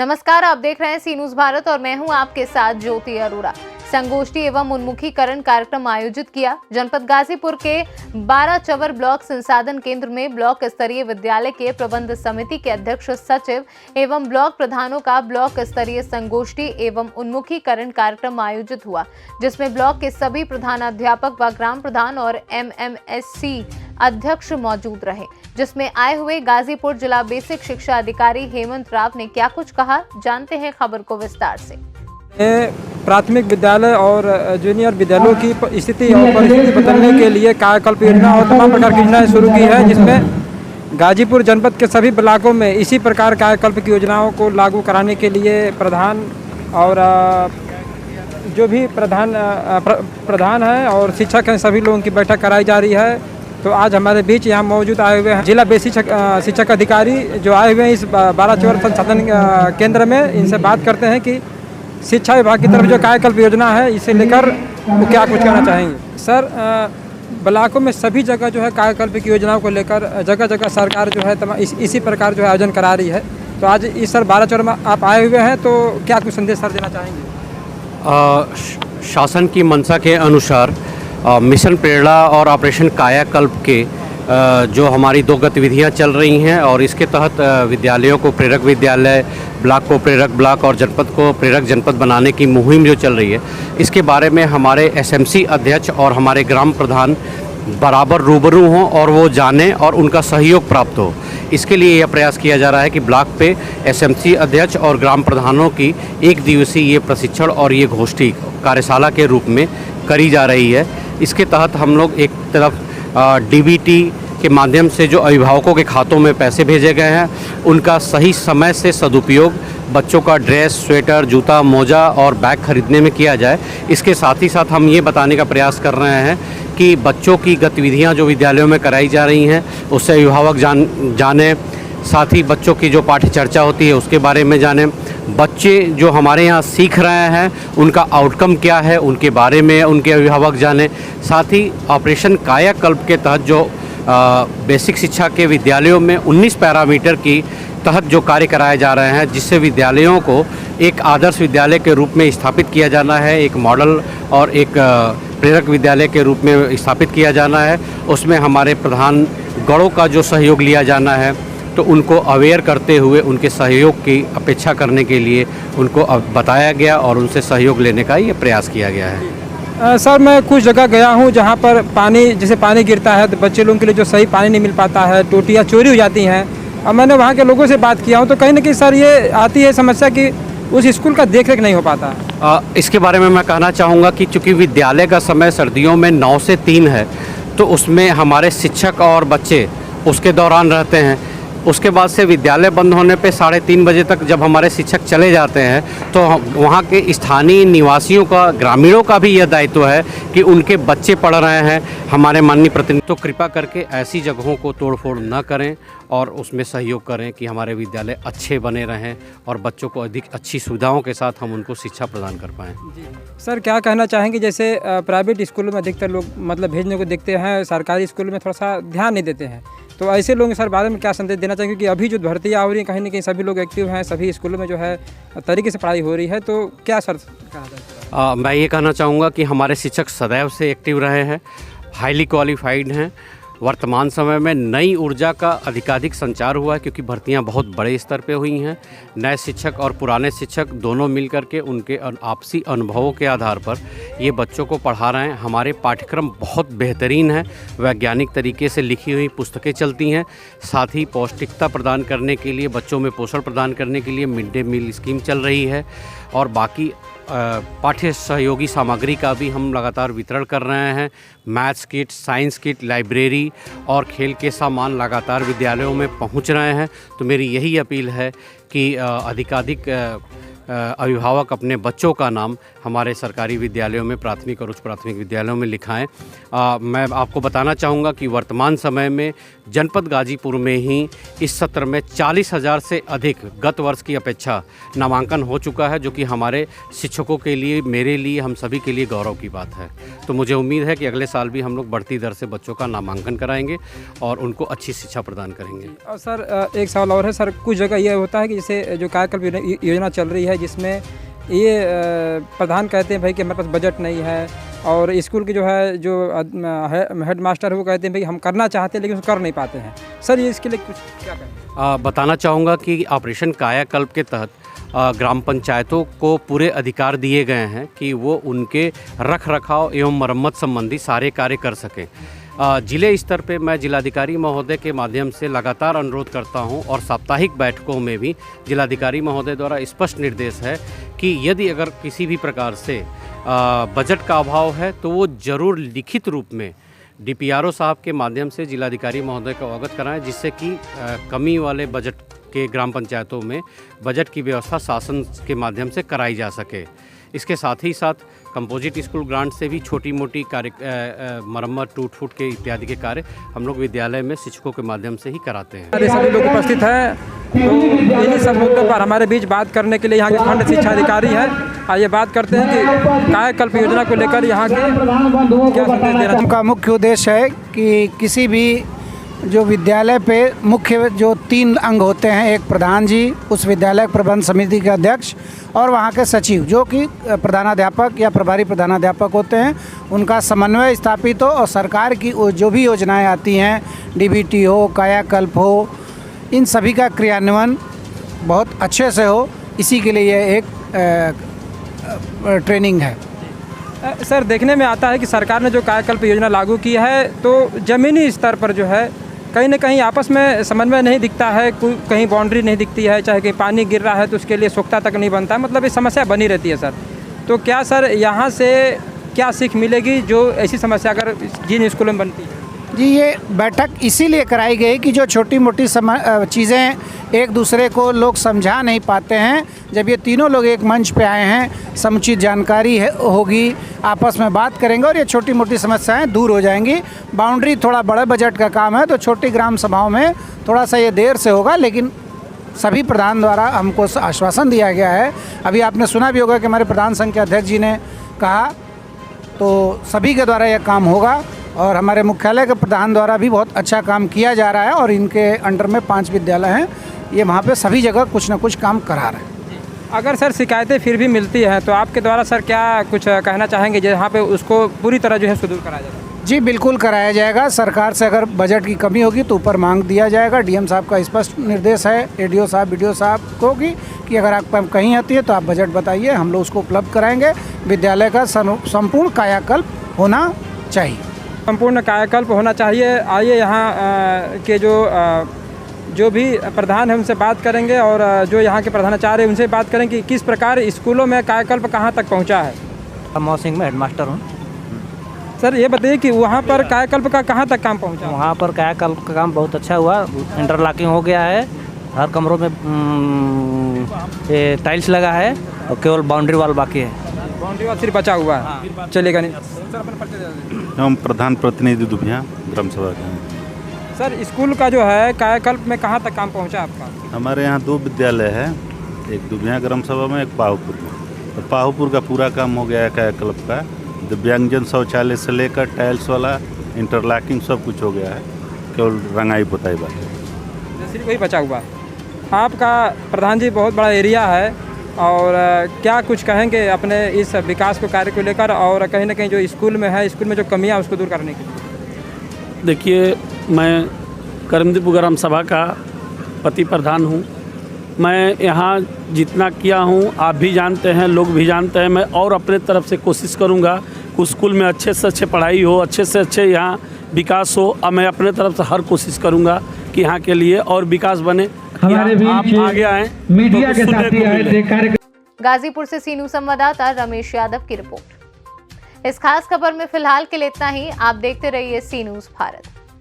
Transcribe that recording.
नमस्कार, आप देख रहे हैं सी न्यूज़ भारत और मैं हूं आपके साथ ज्योति अरोड़ा। संगोष्ठी एवं उन्मुखीकरण कार्यक्रम आयोजित किया। जनपद गाजीपुर के 12 चवर ब्लॉक संसाधन केंद्र में ब्लॉक स्तरीय विद्यालय के प्रबंध समिति के अध्यक्ष सचिव एवं ब्लॉक प्रधानों का ब्लॉक स्तरीय संगोष्ठी एवं उन्मुखीकरण कार्यक्रम आयोजित हुआ, जिसमें ब्लॉक के सभी प्रधानाध्यापक व ग्राम प्रधान और MMSC अध्यक्ष मौजूद रहे। जिसमें आए हुए गाजीपुर जिला बेसिक शिक्षा अधिकारी हेमंत राव ने क्या कुछ कहा, जानते हैं खबर को विस्तार से। प्राथमिक विद्यालय और जूनियर विद्यालयों की स्थिति और परिस्थिति बदलने के लिए कायाकल्प योजना और तमाम प्रकार की योजनाएं शुरू की है, जिसमें गाजीपुर जनपद के सभी ब्लॉकों में इसी प्रकार कायाकल्प की योजनाओं को लागू कराने के लिए प्रधान और जो भी प्रधान है और शिक्षक हैं, सभी लोगों की बैठक कराई जा रही है। तो आज हमारे बीच यहाँ मौजूद आए हुए हैं जिला बेसिक शिक्षक अधिकारी जो आए हुए हैं इस 12 चवर संसाधन केंद्र में। इनसे बात करते हैं कि शिक्षा विभाग की तरफ जो कायाकल्प योजना है इसे लेकर वो क्या कुछ कहना चाहेंगे। सर, ब्लॉकों में सभी जगह जो है कायाकल्प की योजनाओं को लेकर जगह जगह सरकार जो है इसी प्रकार जो है आयोजन करा रही है। तो आज इस सर 12 चवर में आप आए हुए हैं, तो क्या कुछ संदेश सर देना चाहेंगे। शासन की मंशा के अनुसार मिशन प्रेरणा और ऑपरेशन कायाकल्प के जो हमारी 2 गतिविधियां चल रही हैं और इसके तहत विद्यालयों को प्रेरक विद्यालय, ब्लॉक को प्रेरक ब्लॉक और जनपद को प्रेरक जनपद बनाने की मुहिम जो चल रही है, इसके बारे में हमारे SMC अध्यक्ष और हमारे ग्राम प्रधान बराबर रूबरू हों और वो जानें और उनका सहयोग प्राप्त हो। इसके लिए यह प्रयास किया जा रहा है कि ब्लॉक पे SMC अध्यक्ष और ग्राम प्रधानों की 1 दिवसीय ये प्रशिक्षण और ये गोष्ठी कार्यशाला के रूप में करी जा रही है। इसके तहत हम लोग एक तरफ DBT के माध्यम से जो अभिभावकों के खातों में पैसे भेजे गए हैं उनका सही समय से सदुपयोग बच्चों का ड्रेस, स्वेटर, जूता, मोजा और बैग खरीदने में किया जाए। इसके साथ ही साथ हम ये बताने का प्रयास कर रहे हैं कि बच्चों की गतिविधियां जो विद्यालयों में कराई जा रही हैं उससे अभिभावक जाने, साथ ही बच्चों की जो पाठ्य चर्चा होती है उसके बारे में जानें। बच्चे जो हमारे यहाँ सीख रहे हैं उनका आउटकम क्या है उनके बारे में उनके अभिभावक जानें। साथ ही ऑपरेशन कायाकल्प के तहत जो बेसिक शिक्षा के विद्यालयों में 19 पैरामीटर की तहत जो कार्य कराए जा रहे हैं, जिससे विद्यालयों को एक आदर्श विद्यालय के रूप में स्थापित किया जाना है, एक मॉडल और एक प्रेरक विद्यालय के रूप में स्थापित किया जाना है। उसमें हमारे प्रधान गणों का जो सहयोग लिया जाना है, तो उनको अवेयर करते हुए उनके सहयोग की अपेक्षा करने के लिए उनको बताया गया और उनसे सहयोग लेने का ये प्रयास किया गया है। सर, मैं कुछ जगह गया हूँ जहाँ पर जैसे पानी गिरता है तो बच्चे लोगों के लिए जो सही पानी नहीं मिल पाता है, टोटियाँ चोरी हो जाती हैं। अब मैंने वहाँ के लोगों से बात किया हूँ तो कहीं ना कहीं सर ये आती है समस्या कि उस स्कूल का देख रेख नहीं हो पाता। इसके बारे में मैं कहना चाहूँगा कि चूँकि विद्यालय का समय सर्दियों में 9 से 3 है, तो उसमें हमारे शिक्षक और बच्चे उसके दौरान रहते हैं। उसके बाद से विद्यालय बंद होने पे 3:30 बजे तक जब हमारे शिक्षक चले जाते हैं, तो वहाँ के स्थानीय निवासियों का, ग्रामीणों का भी यह दायित्व है कि उनके बच्चे पढ़ रहे हैं। हमारे माननीय प्रतिनिधि तो कृपा करके ऐसी जगहों को तोड़फोड़ न करें और उसमें सहयोग करें कि हमारे विद्यालय अच्छे बने रहें और बच्चों को अधिक अच्छी सुविधाओं के साथ हम उनको शिक्षा प्रदान कर पाएँ। सर, क्या कहना चाहेंगे, जैसे प्राइवेट स्कूलों में अधिकतर लोग मतलब भेजने को देखते हैं, सरकारी स्कूल में थोड़ा सा ध्यान नहीं देते हैं, तो ऐसे लोग सर बारे में क्या संदेश देना चाहिए? क्योंकि अभी जो भर्तियाँ हो रही हैं कहीं ना कहीं सभी लोग एक्टिव हैं, सभी स्कूलों में जो है तरीके से पढ़ाई हो रही है, तो क्या सर कहना चाहिए? मैं ये कहना चाहूँगा कि हमारे शिक्षक सदैव से एक्टिव रहे हैं, हाईली क्वालिफाइड हैं। वर्तमान समय में नई ऊर्जा का अधिकाधिक संचार हुआ है क्योंकि भर्तियां बहुत बड़े स्तर पे हुई हैं। नए शिक्षक और पुराने शिक्षक दोनों मिलकर के उनके आपसी अनुभवों के आधार पर ये बच्चों को पढ़ा रहे हैं। हमारे पाठ्यक्रम बहुत बेहतरीन है, वैज्ञानिक तरीके से लिखी हुई पुस्तकें चलती हैं। साथ ही पौष्टिकता प्रदान करने के लिए, बच्चों में पोषण प्रदान करने के लिए मिड डे मील स्कीम चल रही है और बाकी पाठ्य सहयोगी सामग्री का भी हम लगातार वितरण कर रहे हैं। Maths kit, science kit, library और खेल के सामान लगातार विद्यालयों में पहुंच रहे हैं। तो मेरी यही अपील है कि अधिकाधिक अभिभावक अपने बच्चों का नाम हमारे सरकारी विद्यालयों में, प्राथमिक और उच्च प्राथमिक विद्यालयों में लिखाएं। मैं आपको बताना चाहूँगा कि वर्तमान समय में जनपद गाजीपुर में ही इस सत्र में 40,000 से अधिक गत वर्ष की अपेक्षा नामांकन हो चुका है, जो कि हमारे शिक्षकों के लिए, मेरे लिए, हम सभी के लिए गौरव की बात है। तो मुझे उम्मीद है कि अगले साल भी हम लोग बढ़ती दर से बच्चों का नामांकन कराएंगे और उनको अच्छी शिक्षा प्रदान करेंगे। और सर एक सवाल और है सर, कुछ जगह ये होता है कि जैसे जो कायाकल्प योजना चल रही है जिसमें ये प्रधान कहते हैं भाई कि हमारे पास बजट नहीं है, और स्कूल के जो है जो हेड मास्टर है वो कहते हैं भाई हम करना चाहते हैं लेकिन उसको कर नहीं पाते हैं। सर ये इसके लिए कुछ क्या कहें? बताना चाहूँगा कि ऑपरेशन कायाकल्प के तहत ग्राम पंचायतों को पूरे अधिकार दिए गए हैं कि वो उनके रख रखाव एवं मरम्मत संबंधी सारे कार्य कर सकें। जिले स्तर पे मैं जिलाधिकारी महोदय के माध्यम से लगातार अनुरोध करता हूं और साप्ताहिक बैठकों में भी जिलाधिकारी महोदय द्वारा स्पष्ट निर्देश है कि यदि अगर किसी भी प्रकार से बजट का अभाव है तो वो ज़रूर लिखित रूप में डीपीआरओ साहब के माध्यम से जिलाधिकारी महोदय को अवगत कराएं, जिससे कि कमी वाले बजट के ग्राम पंचायतों में बजट की व्यवस्था शासन के माध्यम से कराई जा सके। इसके साथ ही साथ कंपोजिट स्कूल ग्रांट से भी छोटी मोटी कार्य मरम्मत, टूट फूट के इत्यादि के कार्य हम लोग विद्यालय में शिक्षकों के माध्यम से ही कराते हैं। सभी लोग उपस्थित हैं, तो इन्हीं सब मुद्दों पर हमारे बीच बात करने के लिए यहाँ के खंड शिक्षा अधिकारी हैं। आइए बात करते हैं कि कायाकल्प योजना को लेकर यहाँ के क्या संदेश देना। उनका मुख्य उद्देश्य है कि किसी भी जो विद्यालय पे मुख्य जो 3 अंग होते हैं, एक प्रधान जी, उस विद्यालय प्रबंध समिति के अध्यक्ष और वहाँ के सचिव जो कि प्रधानाध्यापक या प्रभारी प्रधानाध्यापक होते हैं, उनका समन्वय स्थापित हो और सरकार की जो भी योजनाएं आती हैं, डीबीटी हो, कायाकल्प हो, इन सभी का क्रियान्वयन बहुत अच्छे से हो, इसी के लिए ये एक ट्रेनिंग है। सर देखने में आता है कि सरकार ने जो कायाकल्प योजना लागू की है तो ज़मीनी स्तर पर जो है कहीं ना कहीं आपस में समन्वय नहीं दिखता है, कहीं बाउंड्री नहीं दिखती है, चाहे कहीं पानी गिर रहा है तो उसके लिए सोख्ता तक नहीं बनता है, मतलब ये समस्या बनी रहती है सर। तो क्या सर यहाँ से क्या सीख मिलेगी जो ऐसी समस्या अगर जिन स्कूलों में बनती है? जी, ये बैठक इसीलिए कराई गई कि जो छोटी मोटी चीज़ें एक दूसरे को लोग समझा नहीं पाते हैं, जब ये तीनों लोग एक मंच पे आए हैं, समुचित जानकारी होगी, आपस में बात करेंगे और ये छोटी मोटी समस्याएं दूर हो जाएंगी। बाउंड्री थोड़ा बड़े बजट का काम है तो छोटी ग्राम सभाओं में थोड़ा सा ये देर से होगा, लेकिन सभी प्रधान द्वारा हमको आश्वासन दिया गया है। अभी आपने सुना भी होगा कि हमारे प्रधान संघ के अध्यक्ष जी ने कहा, तो सभी के द्वारा यह काम होगा और हमारे मुख्यालय के प्रधान द्वारा भी बहुत अच्छा काम किया जा रहा है और इनके अंडर में 5 विद्यालय हैं, ये वहाँ पे सभी जगह कुछ ना कुछ काम करा रहे हैं। अगर सर शिकायतें फिर भी मिलती हैं तो आपके द्वारा सर क्या कुछ कहना चाहेंगे जहाँ पे उसको पूरी तरह जो है सुदूर कराया जाए? जी बिल्कुल कराया जाएगा। सरकार से अगर बजट की कमी होगी तो ऊपर मांग दिया जाएगा। डीएम साहब का स्पष्ट निर्देश है एडीओ साहब, बीडीओ साहब को कि अगर आप कहीं आती है तो आप बजट बताइए, हम लोग उसको उपलब्ध कराएंगे। विद्यालय का संपूर्ण कायाकल्प होना चाहिए। संपूर्ण कायाकल्प होना चाहिए। आइए यहाँ के जो भी प्रधान है उनसे बात करेंगे और जो यहाँ के प्रधानाचार्य उनसे बात करेंगे कि किस प्रकार स्कूलों में कायाकल्प कहाँ तक पहुँचा है। मौसिंग में हेडमास्टर हूँ। सर ये बताइए कि वहाँ पर कायाकल्प का कहाँ तक काम पहुँचा? वहाँ पर कायाकल्प का काम बहुत अच्छा हुआ, इंटरलॉकिंग हो गया है, हर कमरों में टाइल्स लगा है और केवल बाउंड्री वाल बाकी है। बाउंड्री वाल सिर्फ बचा हुआ है, चलेगा नहीं। हम प्रधान प्रतिनिधि दुबिया ग्राम सभा के हैं। सर स्कूल का जो है कायाकल्प में कहाँ तक काम पहुँचा आपका? हमारे यहाँ 2 विद्यालय है, एक दुबिया ग्राम सभा में, एक पाहुपुर में। तो पाहुपुर का पूरा काम हो गया है कायाकल्प का, दिव्यांगजन शौचालय से लेकर टाइल्स वाला इंटरलॉकिंग सब कुछ हो गया है, केवल रंगाई पोताई बात सिर्फ वही बचा हुआ है। आपका प्रधान जी बहुत बड़ा एरिया है और क्या कुछ कहेंगे अपने इस विकास को कार्य को लेकर और कहीं ना कहीं जो स्कूल में है, स्कूल में जो कमियां उसको दूर करने के लिए? देखिए, मैं करमदीपुर ग्राम सभा का पति प्रधान हूँ। मैं यहाँ जितना किया हूँ आप भी जानते हैं, लोग भी जानते हैं। मैं और अपने तरफ से कोशिश करूँगा कि स्कूल में अच्छे से अच्छे पढ़ाई हो, अच्छे से अच्छे यहाँ विकास हो। और मैं अपने तरफ से हर कोशिश करूँगा कि यहाँ के लिए और विकास बने। आप आगे आएँ, मीडिया के साथ। गाजीपुर से सी न्यूज़ संवाददाता रमेश यादव की रिपोर्ट। इस खास खबर में फिलहाल के लिए इतना ही। आप देखते रहिए सी न्यूज़ भारत।